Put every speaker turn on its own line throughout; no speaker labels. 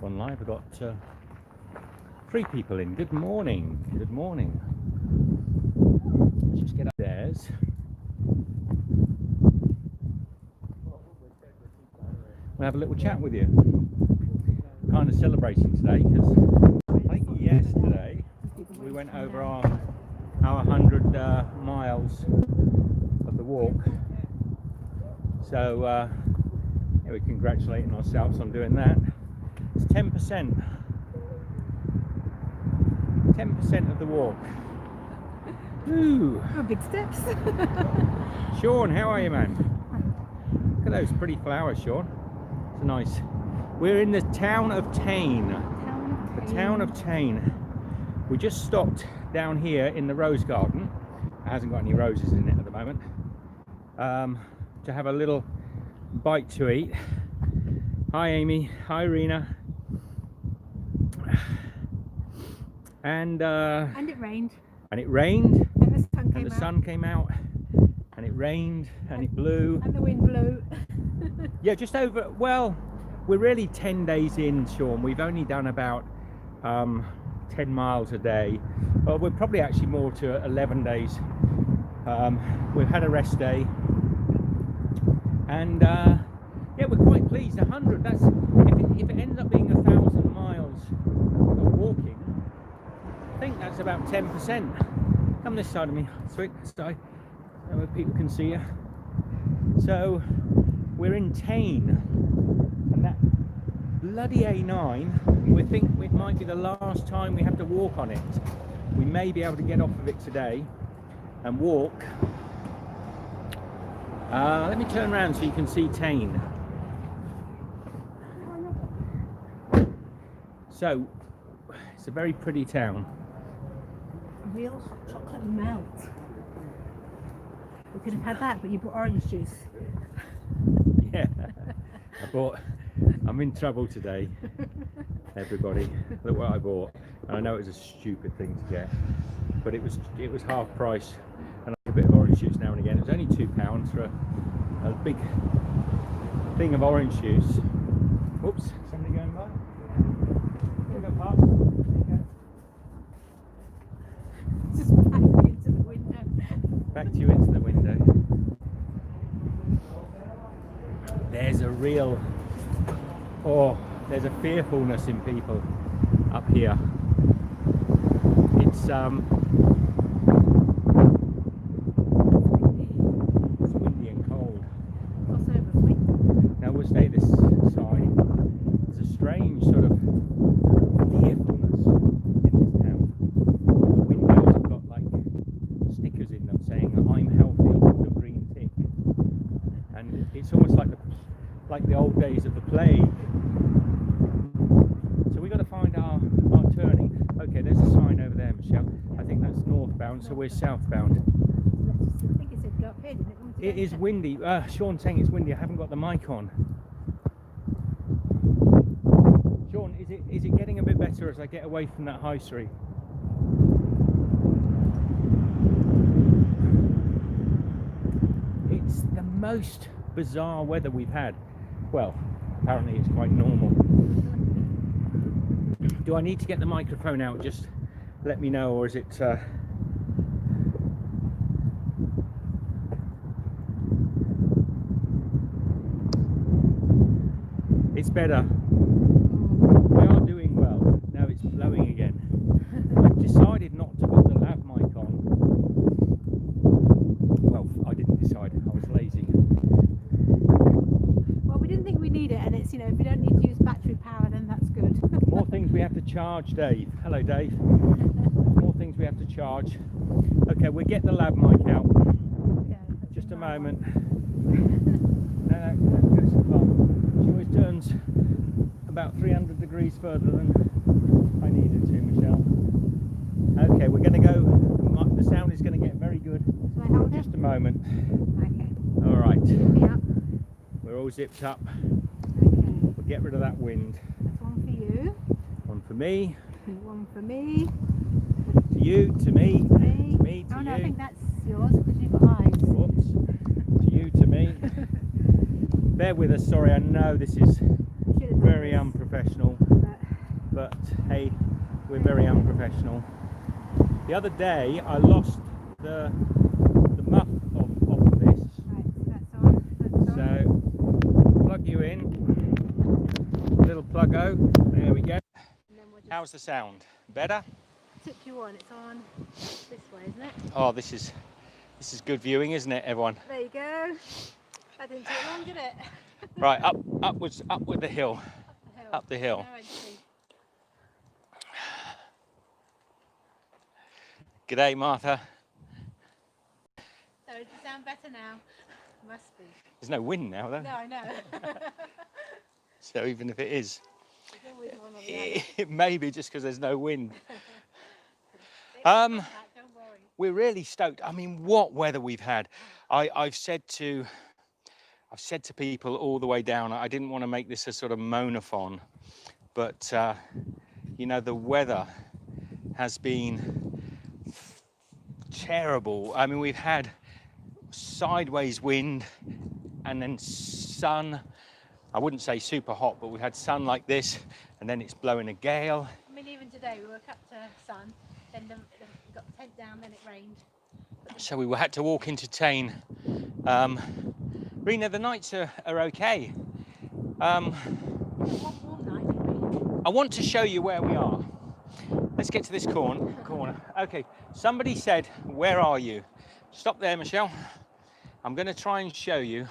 gone live. I've got 3 people in. Good morning. Good morning. Let's just get upstairs. We'll have a little chat with you. Kind of celebrating today because I think yesterday we went over our 100 miles of the walk. So yeah, we're congratulating ourselves on doing that. It's 10%. 10% of the walk. Ooh.
Oh, big steps.
Sean, how are you, man? Look at those pretty flowers, Sean. It's nice. We're in the town of Tain. The town of Tain. We just stopped down here in the rose garden. It hasn't got any roses in it at the moment. To have a little bite to eat. Hi, Amy. Hi, Rena. And
it rained.
And it rained.
And the sun came out.
And it rained and it blew.
And the wind blew.
Yeah, just over. Well, we're really 10 days in, Sean. We've only done about 10 miles a day. Well, we're probably actually more to 11 days. We've had a rest day. And yeah, we're quite pleased. 100. That's if it ends up being 1,000 miles of walking. I think that's about 10%. Come this side of me, sweet side, so where people can see you. So we're in Tain, and that bloody A9. We think it might be the last time we have to walk on it. We may be able to get off of it today and walk. Let me turn around so you can see Tain. So it's a very pretty town.
Real chocolate melt. We could have had that, but you bought orange juice.
Yeah, I'm in trouble today, everybody. Look what I bought. And I know it was a stupid thing to get, but it was half price, and I have a bit of orange juice now and again. It was only £2 for a big thing of orange juice. Whoops, somebody going by? Here we go, Pop.
Just back into the window.
Back to you into the window. There's a real, there's a fearfulness in people up here. It's windy and cold. Now we'll stay this side. There's a strange sort of fearfulness in this town. The windows have got like stickers in them saying "I'm healthy" with a green tick, and it's almost like the old days of the plague. So we got to find our turning. Okay, there's a sign over there, Michelle. I think that's northbound, so we're southbound.
I think it said go up here, didn't it?
It is windy. Sean's saying it's windy. I haven't got the mic on. Sean, is it getting a bit better as I get away from that high street? It's the most bizarre weather we've had. Well, apparently it's quite normal. Do I need to get the microphone out? Just let me know, or is it it's better. We are doing well. Now it's blowing again. I've decided not to put the lav mic on. Well, I didn't decide. I was lazy.
Well, we didn't think we need it, and it's, if you don't need to use battery power, then that's good.
More things we have to charge, Dave. Hello, Dave. More things we have to charge. Okay, we'll get the lav mic out.
Yeah,
Just a moment. No, goes to Bob. She always turns about 300 degrees further than I needed to, Michelle. Okay, we're going to go. The sound is going to get very good.
Shall I hold it?
Just a moment.
Okay.
All right.
Zippy up.
We're all zipped up.
Okay.
We'll get rid of that wind.
That's one for you.
One for me.
One for me.
To you. To me.
To me.
To me. To
oh
you.
no, I think that's yours because you've got eyes.
Whoops. To you. To me. Bear with us. Sorry, I know this is very unprofessional, but hey, we're very unprofessional. The other day I lost the muff of this.
Right, that's on.
So plug you in, little plug-o, there we go.
And then we'll just
How's the sound? Better?
tip you on. It's on this way, isn't it?
Oh, this is good viewing, isn't it, everyone?
There you go. That didn't take long, did it?
Right, upwards, up with the hill. Up the hill.
Now it's free.
G'day, Martha.
So does it sound better now? Must be.
There's no wind now, though.
No, I know.
So even if it is,
There's always one on the other.
it may be just because there's no wind.
Don't worry.
We're really stoked. I mean, what weather we've had. I've said to people all the way down, I didn't want to make this a sort of moan-a-thon, but you know, the weather has been terrible. I mean, we've had sideways wind and then sun. I wouldn't say super hot, but we had sun like this, and then it's blowing a gale.
I mean, even today we woke up to sun, then we got the tent down, then it rained.
So we had to walk into Tain. Rena, the nights are okay.
One warm night, didn't we?
I want to show you where we are. Let's get to this corner. Okay, somebody said, where are you? Stop there, Michelle. I'm going to try and show you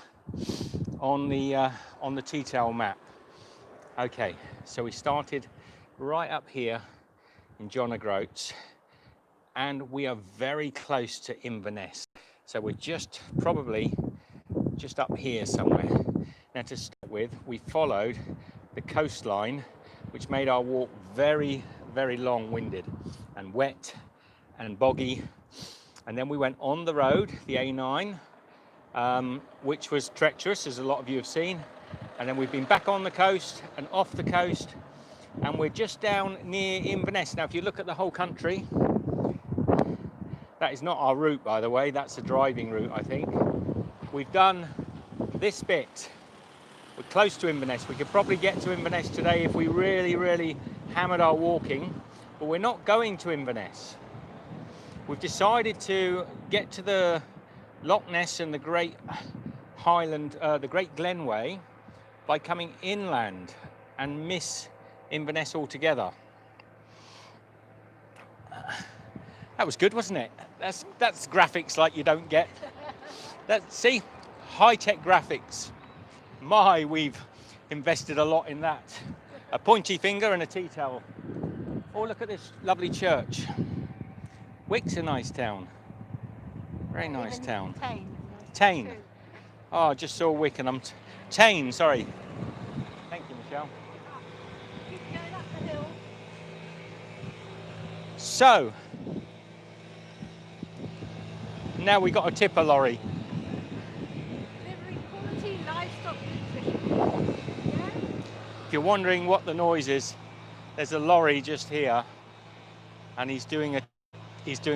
on the Tea-Towel map. Okay, so we started right up here in John O'Groats, and we are very close to Inverness. So we're probably just up here somewhere. Now, to start with, we followed the coastline, which made our walk very, very long-winded and wet and boggy. And then we went on the road, the A9, which was treacherous, as a lot of you have seen. And then we've been back on the coast and off the coast, and we're just down near Inverness. Now, if you look at the whole country, that is not our route, by the way. That's a driving route, I think. We've done this bit. We're close to Inverness. We could probably get to Inverness today if we really, really hammered our walking, but we're not going to Inverness. We've decided to get to the Loch Ness and the Great Highland, the Great Glenway, by coming inland and miss Inverness altogether. That was good, wasn't it? That's graphics like you don't get. See, high-tech graphics. My, we've invested a lot in that. A pointy finger and a tea towel. Oh, look at this lovely church. Wick's a nice town. Very nice town. Tain. Oh, I just saw Wick and I'm Tain, sorry. Thank you, Michelle.
Keep going up the hill.
So, now we got a tipper lorry.
Delivering quality livestock nutrition. Yeah?
If you're wondering what the noise is, there's a lorry just here, and he's doing a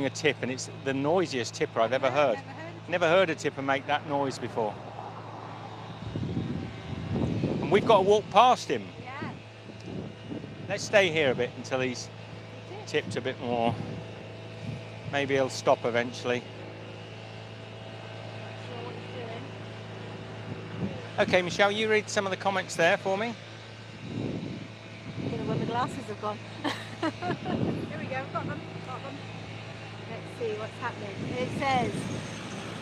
tip, and it's the noisiest tipper I've ever heard. Never heard a tipper make that noise before. And we've got to walk past him.
Yeah.
Let's stay here a bit until he's tipped a bit more. Maybe he'll stop eventually.
Not sure what he's doing.
Okay, Michelle, you read some of the comments there for me.
I don't know when the glasses have gone. Here we go, got them. Let's see what's happening. It says,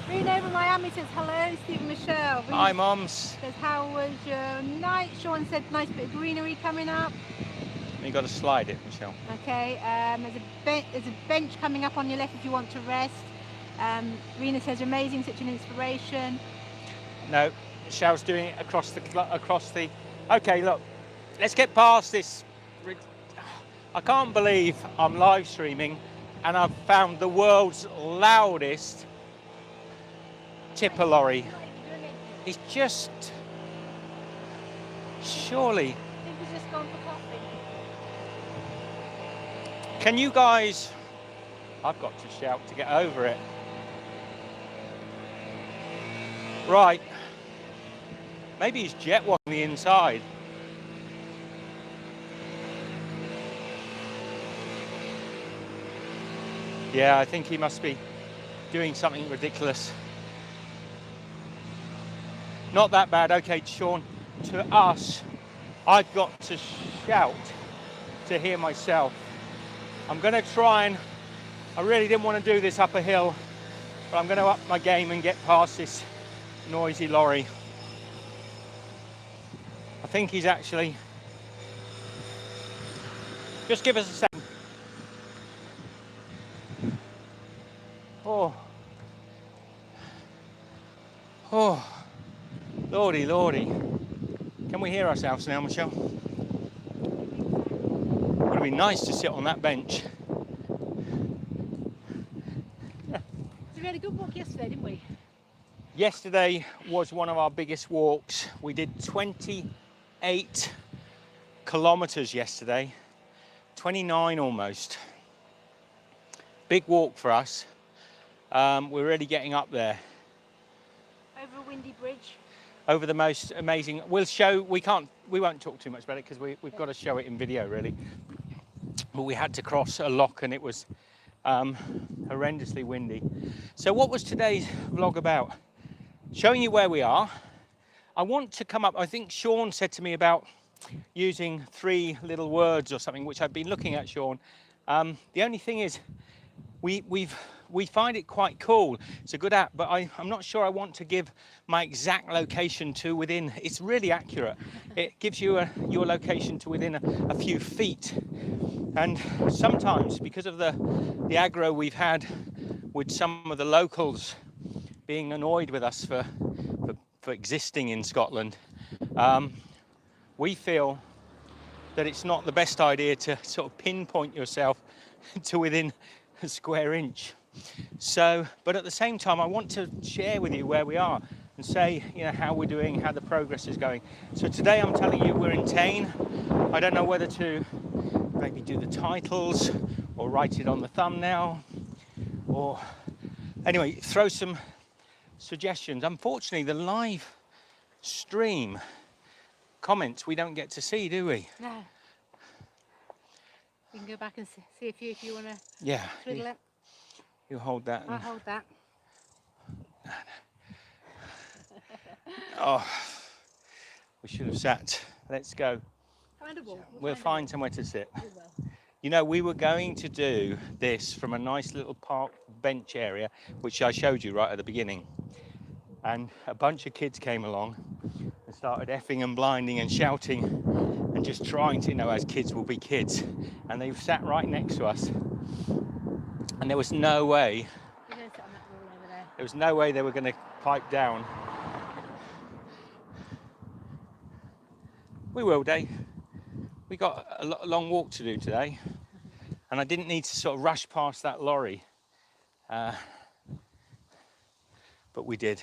Rena over Miami says, hello, Steve and Michelle. Rena
Hi, Moms.
says, how was your night? Sean said, nice bit of greenery coming up.
You've got to slide it, Michelle.
Okay, there's a bench coming up on your left if you want to rest. Rena says, amazing, such an inspiration.
No, Michelle's doing it across the. Okay, look, let's get past this. I can't believe I'm live streaming and I've found the world's loudest tipper lorry. He's just, surely.
I think he's just gone for coffee.
Can you guys, I've got to shout to get over it. Right, maybe he's jet on the inside. Yeah, I think he must be doing something ridiculous. Not that bad. Okay, Sean, to us, I've got to shout to hear myself. I'm going to try and, I really didn't want to do this up a hill, but I'm going to up my game and get past this noisy lorry. I think he's actually, just give us a second. Oh, lordy, lordy. Can we hear ourselves now, Michelle? Would be nice to sit on that bench.
We had a good walk yesterday, didn't we?
Yesterday was one of our biggest walks. We did 28 kilometers yesterday, 29 almost. Big walk for us. We're really getting up there.
Over a windy bridge.
Over the most amazing, we'll show, we won't talk too much about it because we've got to show it in video really. But we had to cross a lock and it was horrendously windy. So what was today's vlog about? Showing you where we are. I want to come up, I think Sean said to me about using 3 little words or something, which I've been looking at, Sean. The only thing is, we find it quite cool. It's a good app, but I'm not sure I want to give my exact location to within. It's really accurate. It gives you your location to within a few feet. And sometimes, because of the aggro we've had with some of the locals being annoyed with us for existing in Scotland, we feel that it's not the best idea to sort of pinpoint yourself to within a square inch. So, but at the same time, I want to share with you where we are and say, you know, how we're doing, how the progress is going. So today I'm telling you we're in Tain. I don't know whether to maybe do the titles or write it on the thumbnail or anyway, throw some suggestions. Unfortunately, the live stream comments we don't get to see, do we?
No. We can go back and see if you want to twiddle it.
You hold that.
I'll hold that.
Oh, we should have sat. Let's go.
Find a wall.
We'll find somewhere to sit.
We will.
You know, we were going to do this from a nice little park bench area, which I showed you right at the beginning. And a bunch of kids came along and started effing and blinding and shouting and just trying to, you know, as kids will be kids. And they sat right next to us. And there was no way,
We're going to sit on that wall over there.
there was no way they were going to pipe down. We will, Dave. We got a long walk to do today. And I didn't need to sort of rush past that lorry. But we did.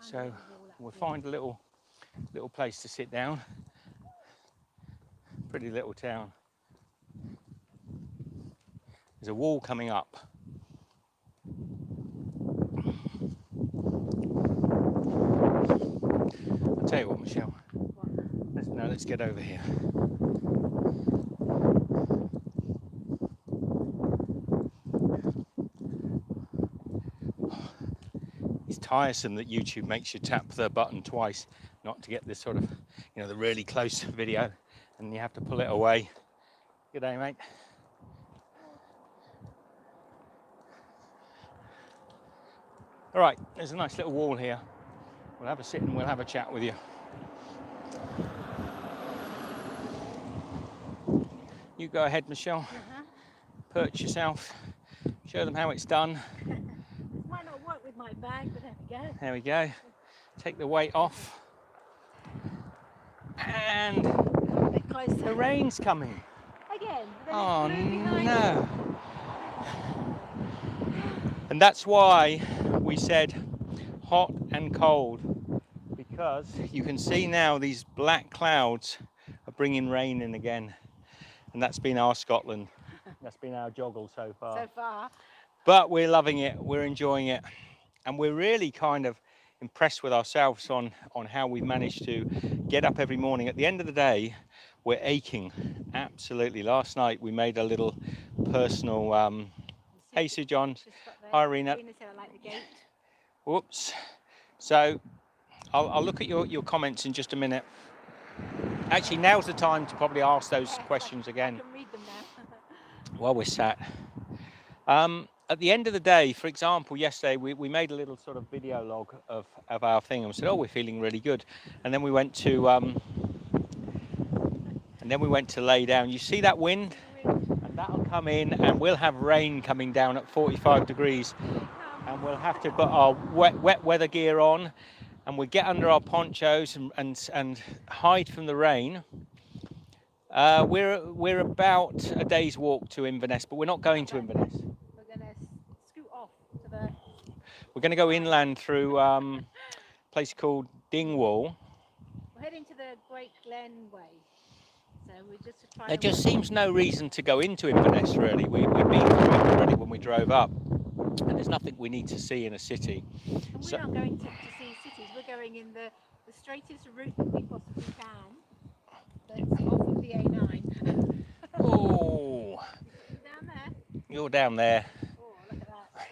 So we'll find a little place to sit down. Pretty little town. There's a wall coming up. I'll tell you what, Michelle.
What?
Let's get over here. It's tiresome that YouTube makes you tap the button twice, not to get this sort of, you know, the really close video, and you have to pull it away. Good day, mate. All right, there's a nice little wall here. We'll have a sit and we'll have a chat with you. You go ahead, Michelle. Perch yourself. Show them how it's done.
This might not work with my bag, but there we go.
There we go. Take the weight off. And
A bit closer.
the rain's coming.
Again.
Oh
no.
no. And that's why we said hot and cold, because you can see now these black clouds are bringing rain in again. And that's been our Scotland. That's been our Jogle so far.
So far.
But we're loving it, we're enjoying it. And we're really kind of impressed with ourselves on how we've managed to get up every morning. At the end of the day, we're aching, absolutely. Last night we made a little
personal. Hey, Sue John. Hi, Irina.
Irina said I like the gate.
Whoops. So I'll look at your comments in just a minute. Actually, now's the time to probably ask those questions again.
I can read them now.
While we're sat. At the end of the day, for example, yesterday we made a little sort of video log of our thing and we said, oh, we're feeling really good. And then we went to lay down. You see that wind? And that'll come in and we'll have rain coming down at 45 degrees. And we'll have to put our wet weather gear on and we'll get under our ponchos and hide from the rain. We're about a day's walk to Inverness, but we're not going to Inverness.
We're going to scoot off to the...
We're going to go inland through a place called Dingwall.
We're heading to the Great Glen Way. So we're just trying
There just seems no reason to go into Inverness, really. We've been through it already when we drove up. And there's nothing we need to see in a city.
And we're not going to see cities. We're going in the straightest route that we possibly can. That's off of the A9.
Oh.
Down there?
You're down there.
Oh, look at that.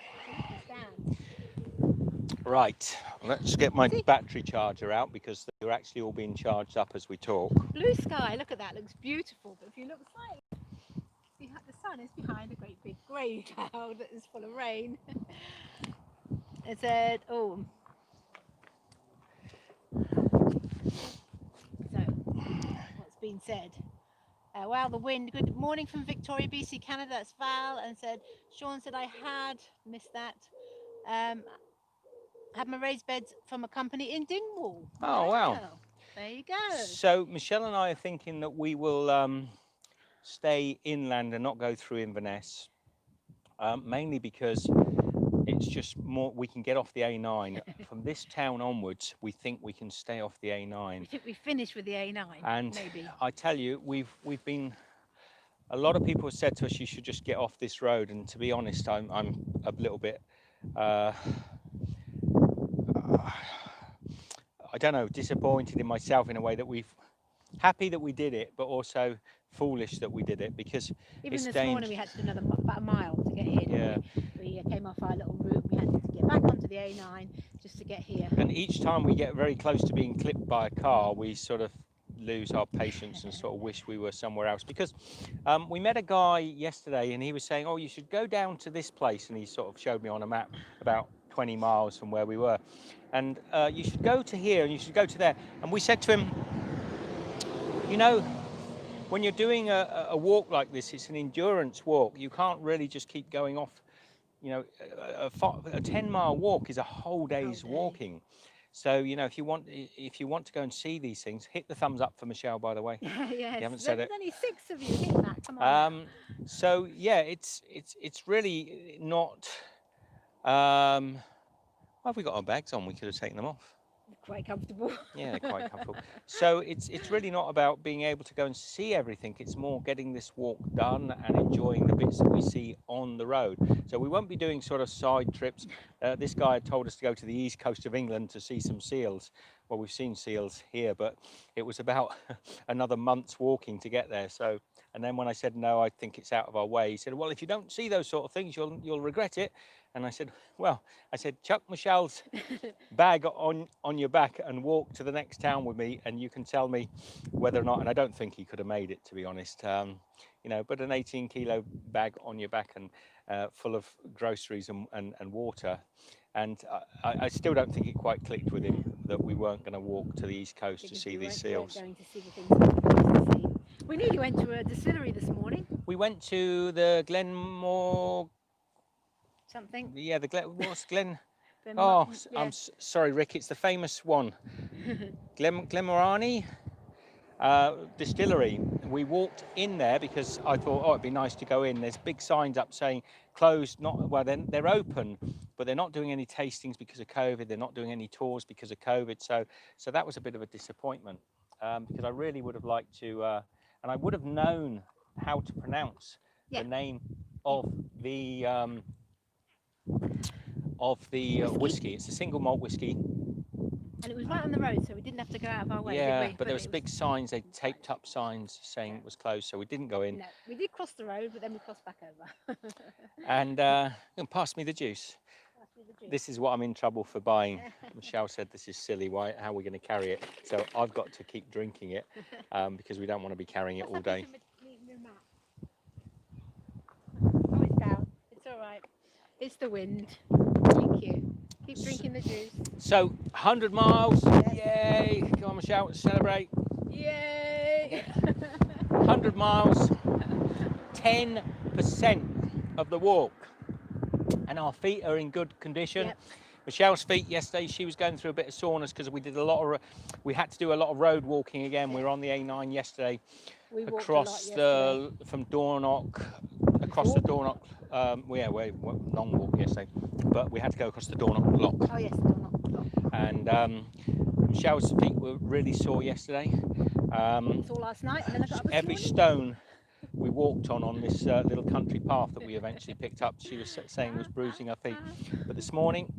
Stand.
Right, let's get my battery charger out because they're actually all being charged up as we talk.
Blue sky, look at that, looks beautiful. But if you look slightly, the sun is behind a great big grey cloud that is full of rain. It said, oh. So, what's been said? Wow, the wind. Good morning from Victoria, BC, Canada. That's Val. And said, Sean said I had missed that. Had my raised beds from a company in Dingwall.
Oh, wow.
There you go.
So Michelle and I are thinking that we will stay inland and not go through Inverness, mainly because it's just more, we can get off the A9. From this town onwards, we think we can stay off the A9.
We think we finished with the A9,
and
maybe.
I tell you, we've been, a lot of people have said to us, you should just get off this road. And to be honest, I'm a little bit, I don't know, disappointed in myself in a way that happy that we did it, but also foolish that we did it because
even
it's
this
dangerous.
morning we had to do about a mile to get in.
Yeah.
We came off our little route. We had to get back onto the A9 just to get here.
And each time we get very close to being clipped by a car, we sort of lose our patience and sort of wish we were somewhere else. Because we met a guy yesterday and he was saying, oh, you should go down to this place. And he sort of showed me on a map about 20 miles from where we were. And you should go to here and you should go to there. And we said to him, you know, when you're doing a walk like this, it's an endurance walk. You can't really just keep going off. You know, a 10-mile walk is a whole day's walking. So, you know, if you want to go and see these things, hit the thumbs up for Michelle, by the way.
Yes,
you haven't said
there's
it.
only 6 of you. Hit that. Come on.
So yeah, it's really not. Well, we got our bags on. We could have taken them off.
Quite comfortable.
Yeah, they're quite comfortable. So it's really not about being able to go and see everything. It's more getting this walk done and enjoying the bits that we see on the road. So we won't be doing sort of side trips. This guy had told us to go to the east coast of England to see some seals. Well, we've seen seals here, but it was about another month's walking to get there. So, and then when I said no, I think it's out of our way, he said, well, if you don't see those sort of things, you'll regret it. And I said, well, chuck Michelle's bag on your back and walk to the next town with me, and you can tell me whether or not. And I don't think he could have made it, to be honest. You know, but an 18-kilo bag on your back and full of groceries and water. And I still don't think it quite clicked with him that we weren't going to walk to the east coast to see these seals.
Going to see the things we wanted to see. We nearly went to a distillery this morning.
We went to the Glenmore.
Something.
Yeah, what's Glen?
Yeah.
I'm sorry, Rick. It's the famous one, Glenmorangie distillery. We walked in there because I thought, oh, it'd be nice to go in. There's big signs up saying closed. They're open, but they're not doing any tastings because of COVID. They're not doing any tours because of COVID. So that was a bit of a disappointment because I really would have liked to, and I would have known how to pronounce the name of the whiskey. It's a single malt whiskey.
And it was right on the road, so we didn't have to go out of our way,
Yeah,
did we?
but there was
it
big signs. They taped
right.
up signs saying
Yeah.
it was closed, so we didn't go in.
No, we did cross the road, but then we crossed back over.
And pass me the juice.
That's with the juice.
This is what I'm in trouble for buying. Michelle said this is silly. Why? How are we going to carry it? So I've got to keep drinking it because we don't want to be carrying it all day.
Oh, it's down. It's all right. It's the wind. Thank you. Keep drinking the juice.
So 100 miles.
Yes.
Yay! Come on, Michelle, celebrate.
Yay!
100 miles. 10% of the walk, and our feet are in good condition.
Yep.
Michelle's feet yesterday, she was going through a bit of soreness because we had to do a lot of road walking again. We were on the A9 yesterday,
We walked
across
a lot
from Dornoch, across the Dornoch. We long walk yesterday, but we had to go across the Dornoch Lock.
Oh yes, Dornoch.
And Michelle's feet were really sore yesterday.
Saw last night, and then I got up this
Every
morning.
stone we walked on this little country path that we eventually picked up, she was saying was bruising her feet. But this morning,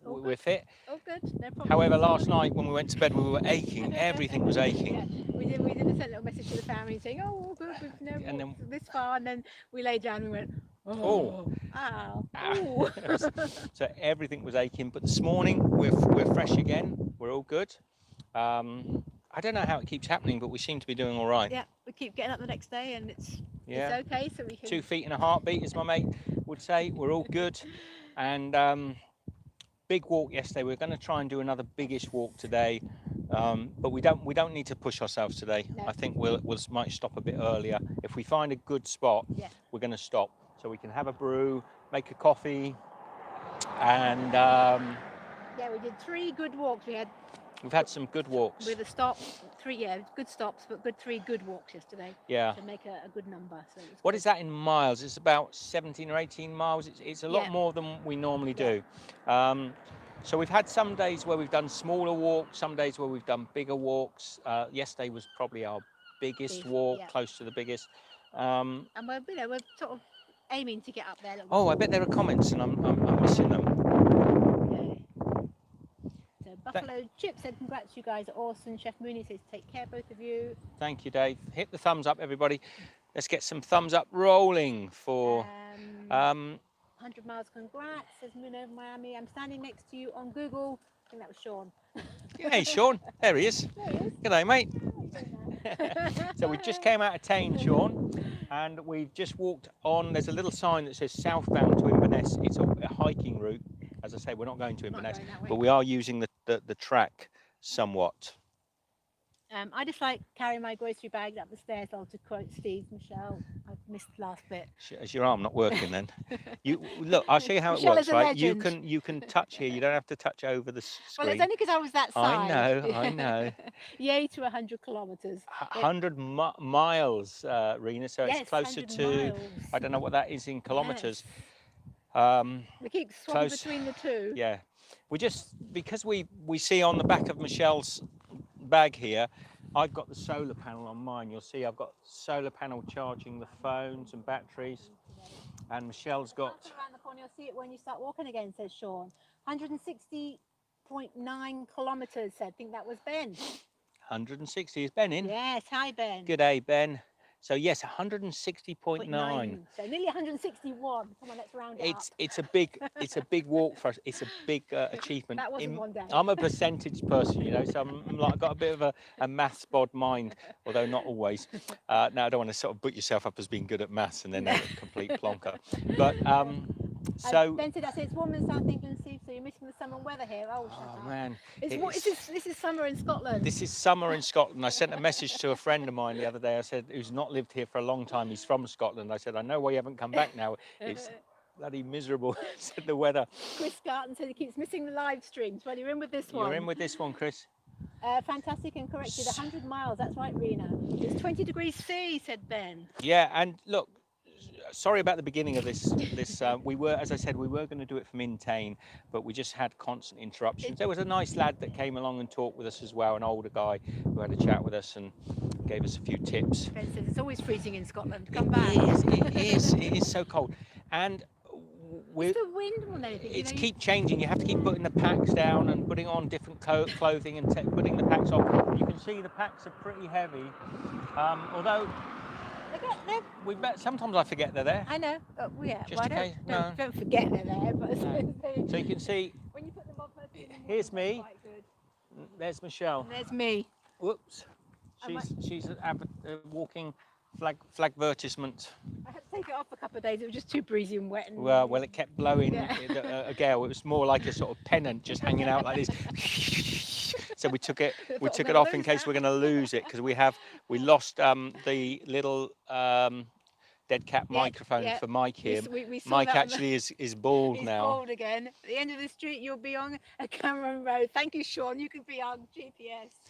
we're fit.
Oh, good. No problem.
However, last night when we went to bed, we were aching. Everything was aching.
Yeah, we did send a little message to the family saying, "Oh, good, we've never
And then-
walked this far," and then we lay down and we went,
Oh.
ow,
Ah.
ooh.
So everything was aching. But this morning, we're fresh again. We're all good. I don't know how it keeps happening, but we seem to be doing all right.
Yeah, we keep getting up the next day, and it's okay. So we can
2 feet in a heartbeat, as my mate would say. We're all good. And big walk yesterday. We're going to try and do another biggish walk today, but we don't need to push ourselves today.
No.
I think we might stop a bit earlier. If we find a good spot,
Yeah.
we're going to stop so we can have a brew, make a coffee, and
Yeah, we did 3 good walks.
we've had some good walks.
With a stop, 3 good stops, but 3 good walks yesterday.
Yeah.
To make a good number. So
What is that in miles? It's about 17 or 18 miles. It's a lot
Yeah.
more than we normally do. So we've had some days where we've done smaller walks, some days where we've done bigger walks. Yesterday was probably our biggest walk,
yeah.
close to the biggest.
And we're sort of aiming to get up there. A little
Oh, I
bit.
bet there are comments, and I'm missing them.
Okay. So Buffalo Chip said, "Congrats, you guys are awesome." Chef Mooney says, "Take care, both of you."
Thank you, Dave. Hit the thumbs up, everybody. Let's get some thumbs up rolling for
100 miles, congrats, says Moon over Miami. I'm standing next to you on Google. I think that was Sean.
Hey, Sean. There he is.
There he is.
G'day, mate.
Oh, he's doing that.
So we just came out of Tain, Sean, and we've just walked on. There's a little sign that says southbound to Inverness. It's a hiking route. As I say, we're not going to Inverness,
going that way.
but we are using the track somewhat.
I just like carrying my grocery bags up the stairs. I'll to quote Steve, Michelle. I've missed the last bit.
Is your arm not working then? You look. I'll show you how it
Michelle
works.
is a
Right,
legend.
you can touch here. You don't have to touch over the screen.
Well, it's only because I was that side.
I know.
Yay to 100 kilometres.
100 miles, Rena. So
Yes,
it's closer
100
to.
miles.
I don't know what that is in kilometres.
We keep swapping
close.
between the two.
Yeah, we just because we see on the back of Michelle's bag here, I've got the solar panel on mine. You'll see I've got solar panel charging the phones and batteries, and Michelle's got.
Around the corner, you'll see it when you start walking again, says Sean. 160.9 kilometres, I think that was Ben.
160 is Ben in.
Yes, hi Ben.
Good day, Ben. So yes, 160.9.
So nearly 161. Come on, let's round it up.
It's a big walk for us. It's a big achievement.
That wasn't one day.
I'm a percentage person, you know, so I'm like got a bit of a maths bod mind, although not always. Now I don't want to sort of put yourself up as being good at maths and then have a complete plonker. But so
Ben said, it's warm in South England, Steve, so you're missing the summer weather here. Oh, shut up.
man,
This is summer in Scotland.
this is summer in Scotland. I sent a message to a friend of mine the other day. I said, who's not lived here for a long time. He's from Scotland. I said, I know why you haven't come back now. It's bloody miserable, said the weather.
Chris Garton said he keeps missing the live streams. Well, you're in with this one.
You're in with this one, Chris.
Fantastic and corrected. 100 miles. That's right, Rena. It's 20 degrees C, said Ben.
Yeah, and look, sorry about the beginning of this. We were, as I said, we were going to do it from in Tain, but we just had constant interruptions. There was a nice lad that came along and talked with us as well, an older guy who had a chat with us and gave us a few tips.
Ben says it's always freezing in Scotland. Come back.
It is so cold. And
It's the wind more than anything.
It's
you know,
keep changing. You have to keep putting the packs down and putting on different clothing and putting the packs on. You can see the packs are pretty heavy. Although we bet sometimes I forget they're there.
I know. Yeah.
Just in case. No.
Don't forget they're there. But
So you can see.
when you put them on first thing in the morning,
Here's me.
quite good.
There's Michelle.
And there's me.
Whoops. She's a walking flag advertisement.
I had to take it off a couple of days. It was just too breezy and wet. And
Well, it kept blowing
Yeah.
a gale. It was more like a sort of pennant just hanging out like this. So we took it off in case we're going to lose it, because we lost the little dead cat microphone for Mike here.
We saw
Mike
that on
actually is bald
He's
now.
bald again. At the end of the street, you'll be on a Cameron Road. Thank you, Sean. You could be on GPS.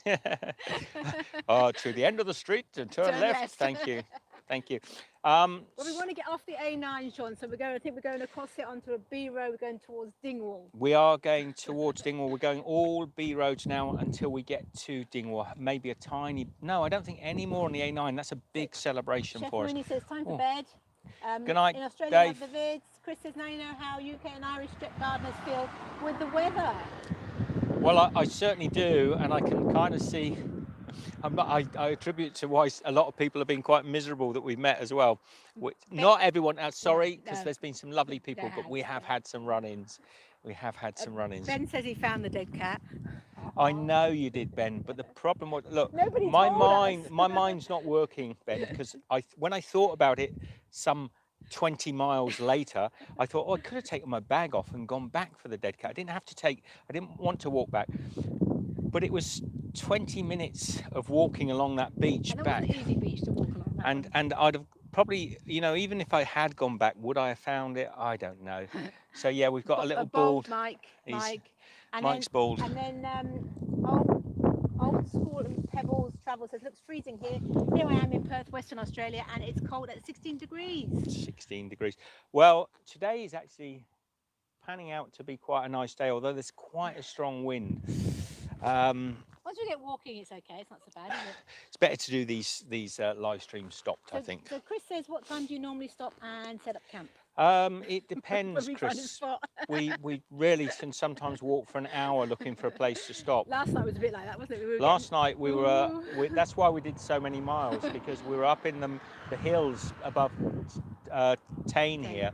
To the end of the street and turn left. Thank you. Thank you.
Well, we want to get off the A9, Sean. So I think we're going across it onto a B road. We're going towards Dingwall.
We are going towards Dingwall. We're going all B roads now until we get to Dingwall. Maybe a tiny. No, I don't think any more on the A9. That's a big celebration
Chef
for us.
Mooney says time for bed.
Good night,
in Australia,
Dave.
we have the vids. Chris says now you know how UK and Irish strip gardeners feel with the weather.
Well, I certainly do, and I can kind of see. I attribute to why a lot of people have been quite miserable that we've met as well. Not everyone. Sorry, because there's been some lovely people, but we have had some run-ins. We have had some run-ins.
Ben says he found the dead cat.
I know you did, Ben, but the problem was, look,
Nobody
my
told us.
mind's not working, Ben, because when I thought about it some 20 miles later, I thought, I could have taken my bag off and gone back for the dead cat. I didn't want to walk back. But it was 20 minutes of walking along that beach
And
back.
it was an easy beach to walk along. That one.
And I'd have probably, even if I had gone back, would I have found it? I don't know. So yeah, we've got a little bald.
Mike. And
Mike's bald.
And then old school and Pebbles Travel says, looks freezing here. Here I am in Perth, Western Australia, and it's cold at 16 degrees.
16 degrees. Well, today is actually panning out to be quite a nice day, although there's quite a strong wind.
Once we get walking, it's okay. It's not so bad, is it?
It's better to do these live streams stopped, I think.
So Chris says, what time do you normally stop and set up camp?
It depends,
When we find a
Chris.
spot.
we really can sometimes walk for an hour looking for a place to stop.
Last night was a bit like that, wasn't it?
Last night we were. That's why we did so many miles, because we were up in the hills above Tain here,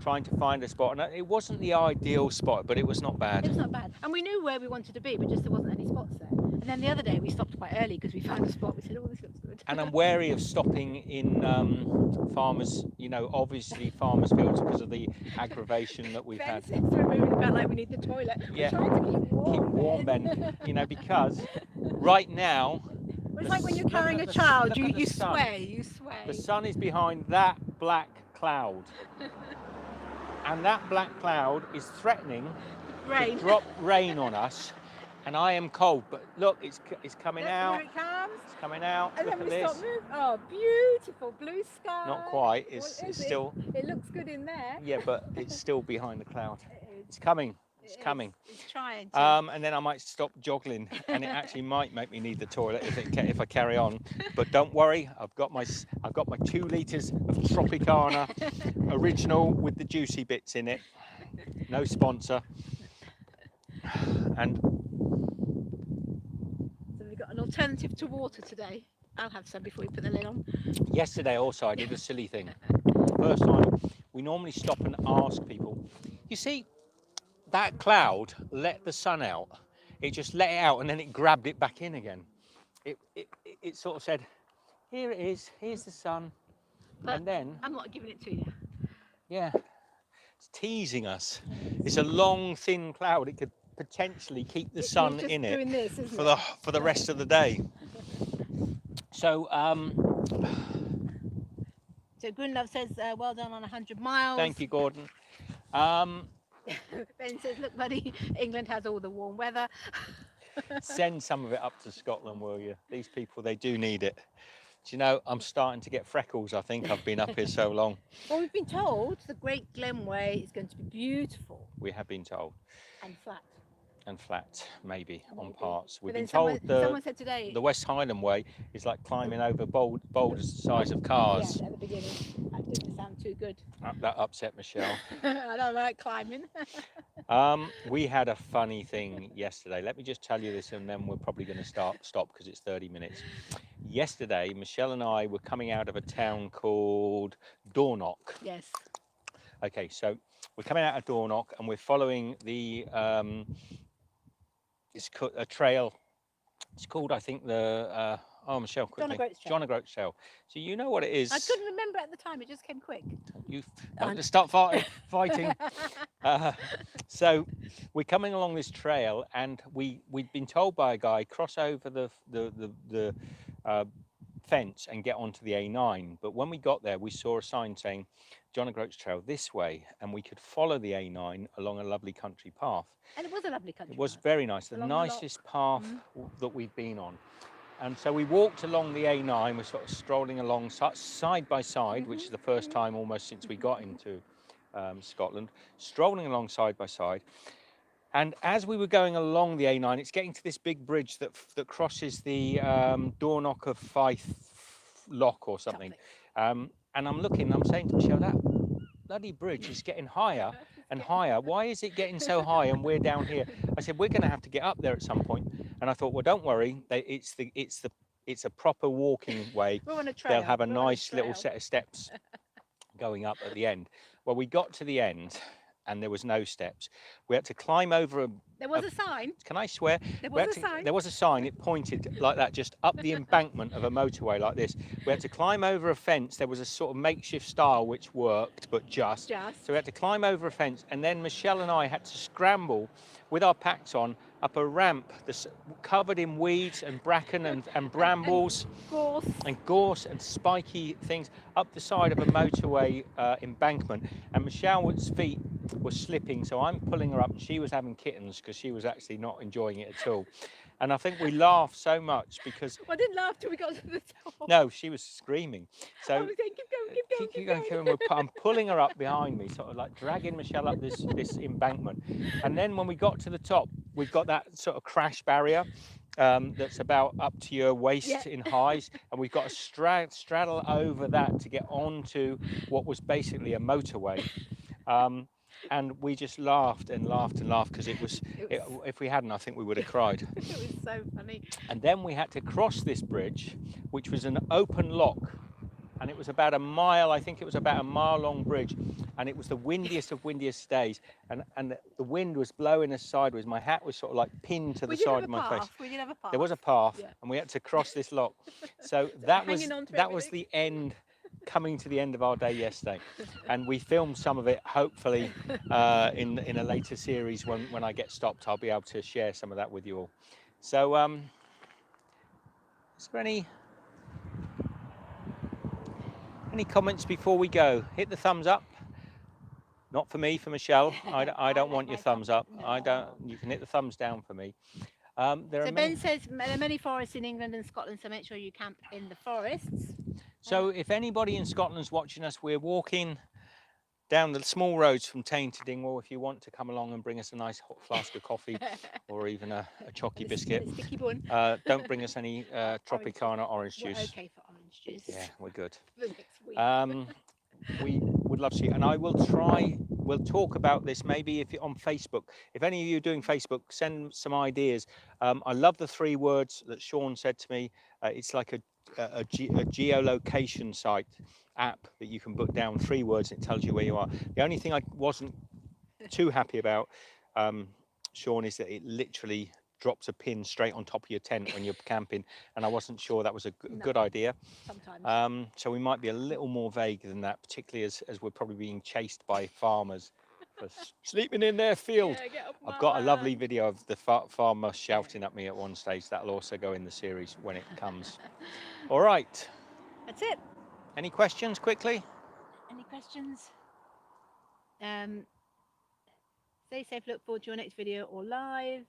trying to find a spot, and it wasn't the ideal spot, but it was not bad.
It was not bad, and we knew where we wanted to be, but just there wasn't any spots there. And then the other day we stopped quite early because we found a spot. We said, "Oh, this looks good."
And I'm wary of stopping in farmers, obviously farmers' fields, because of the aggravation that we've had.
We're moving about like we need the toilet.
Yeah.
We're trying to keep warm.
Keep warm, Ben. Because right now.
It's like when you're carrying a child, you
sun.
sway.
The sun is behind that black cloud, and that black cloud is threatening to drop rain on us, and I am cold. But look, it's coming out.
Here it comes.
It's coming out.
And
Look
then
at
we
this.
stop moving. Oh, beautiful blue sky.
Not quite.
What
It's
is
still.
It looks good in there.
Yeah, but it's still behind the cloud. It's coming. It's coming.
It's trying to.
And then I might stop joggling, and it actually might make me need the toilet if I carry on. But don't worry, I've got my 2 litres of Tropicana original with the juicy bits in it. No sponsor. And
So we've got an alternative to water today. I'll have some before we put the lid on.
yesterday also I did a silly thing. First time, we normally stop and ask people. You see, that cloud let the sun out. It just let it out and then it grabbed it back in again. It sort of said, here it is, here's the sun.
But
and then,
I'm not giving it to you.
yeah, it's teasing us. It's a long, thin cloud. It could potentially keep the sun in it
doing this, isn't
for the rest of the day. So,
So Grunlove says, well done on 100 miles.
thank you, Gordon.
Ben says, look, buddy, England has all the warm weather.
Send some of it up to Scotland, will you? These people, they do need it. Do you know, I'm starting to get freckles, I think. I've been up here so long.
Well, we've been told the Great Glen Way is going to be beautiful
We have been told.
and flat.
and flat, maybe on
Maybe.
parts. We've
But then
been told
someone said today.
the West Highland Way is like climbing over boulders the size of cars.
Yeah, at the beginning, that didn't sound too good.
That upset Michelle.
I don't like climbing.
We had a funny thing yesterday. Let me just tell you this, and then we're probably going to stop because it's 30 minutes. Yesterday, Michelle and I were coming out of a town called Dornoch.
Yes.
Okay, so we're coming out of Dornoch and we're following the it's a trail. It's called, I think, the Michelle, quickly. John O'Groats Trail. So you know what it is.
I couldn't remember at the time. It just came quick.
You start fighting. So we're coming along this trail, and we'd been told by a guy, cross over the fence and get onto the A9. But when we got there, we saw a sign saying John O'Groats Trail this way, and we could follow the A9 along a lovely country path.
And it was a lovely country
It was
path.
very nice, the nicest path that we've been on. And so we walked along the A9, we're sort of strolling along side by side, which is the first time almost since we got into Scotland, strolling along side by side. And as we were going along the A9, it's getting to this big bridge that crosses the Dornoch of Fife Loch or something. And I'm saying to Michelle, that bloody bridge is getting higher and higher. Why is it getting so high and we're down here? I said, we're going to have to get up there at some point. And I thought, well, don't worry, it's a proper walking way.
We're on a trail.
They'll have a nice little set of steps going up at the end. Well, we got to the end and there was no steps. We had to climb over
There was a sign.
Can I swear?
There was a sign.
There was a sign. It pointed like that, just up the embankment of a motorway like this. We had to climb over a fence. There was a sort of makeshift stile which worked, but just. So we had to climb over a fence, and then Michelle and I had to scramble with our packs on up a ramp that's covered in weeds and bracken and brambles and gorse and spiky things up the side of a motorway embankment. And Michelle's feet were slipping, so I'm pulling her up, and she was having kittens because she was actually not enjoying it at all. And I think we laughed so much because...
Well, I didn't laugh till we got to the top.
No, she was screaming. So
I was saying, keep going.
I'm pulling her up behind me, sort of like dragging Michelle up this embankment. And then when we got to the top, we've got that sort of crash barrier that's about up to your waist in highs, and we've got to straddle over that to get onto what was basically a motorway. And we just laughed and laughed and laughed because if we hadn't, I think we would have cried.
It was so funny.
And then we had to cross this bridge, which was an open lock, and it was about a mile, I think it was about a mile long bridge, and it was the windiest of windiest days, and the wind was blowing us sideways. My hat was sort of like pinned to the side of my face.
We did have a path.
There was a path, and we had to cross this lock. So that was the end. Coming to the end of our day yesterday, and we filmed some of it, hopefully in a later series when I get stopped. I'll be able to share some of that with you all. So is there any comments before we go? Hit the thumbs up. Not for me, for Michelle. I don't want your thumbs up. You can hit the thumbs down for me.
Ben says there are many forests in England and Scotland, so make sure you camp in the forests.
So if anybody in Scotland's watching us, we're walking down the small roads from Tane to Dingwall. If you want to come along and bring us a nice hot flask of coffee or even a chocky biscuit, don't bring us any Tropicana orange juice.
We're okay for orange juice.
Yeah, we're good.
For the next week.
We would love to see you, and we'll talk about this maybe if you're on Facebook. If any of you are doing Facebook, send some ideas. I love the 3 words that Sean said to me. It's like a geolocation site app that you can put down 3 words and it tells you where you are. The only thing I wasn't too happy about, Sean, is that it literally drops a pin straight on top of your tent when you're camping, and I wasn't sure that was a good idea.
Sometimes.
So we might be a little more vague than that, particularly as we're probably being chased by farmers for sleeping in their field. I've got a lovely video of the farmer shouting at me at one stage. That'll also go in the series when it comes. All right.
That's it.
Any questions quickly?
Any questions? Stay safe, look forward to your next video or live.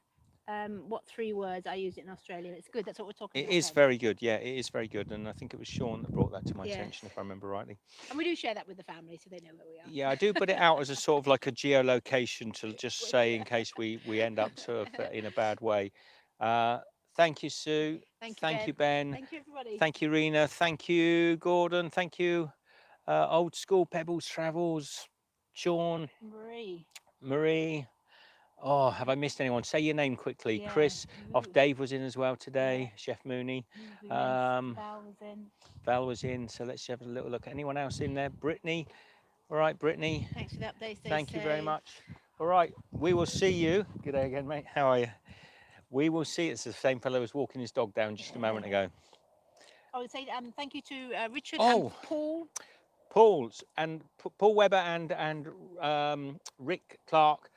what 3 words I used it in Australia. It's good. That's what we're talking
It
about.
is
then.
very good. Yeah, it is very good. And I think it was Sean that brought that to my
Yes.
attention, if I remember rightly.
And we do share that with the family, so they know where we are.
Yeah, I do put it out as a sort of like a geolocation to just say in case we end up sort of in a bad way. Thank you, Sue.
Thank you,
Ben.
Thank you, everybody.
Thank you, Rena. Thank you, Gordon. Thank you, Old School Pebbles Travels, Sean, Marie. Oh, have I missed anyone? Say your name quickly.
Yeah,
Chris.
Moo.
Dave was in as well today. Chef Mooney.
Yes,
Um,
Val was in.
Val was in. So let's have a little look. Anyone else in there? Brittany. All right, Brittany.
Thanks for the update. Stay
Thank you very
safe.
much. All right, we will see you. G'day again, mate. How are you? We will see. It's the same fellow who was walking his dog down just a moment ago.
I would say thank you to Richard
Oh.
and Paul.
Paul Webber and Rick Clark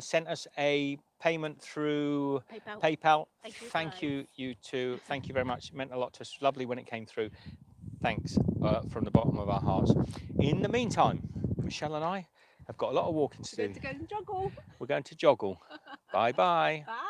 sent us a payment through PayPal. Thank you, you two. Thank you very much. It meant a lot to us. Lovely when it came through. Thanks from the bottom of our hearts. In the meantime, Michelle and I have got a lot of walking to do.
We're going to go and joggle.
We're going to joggle. Bye-bye.
Bye.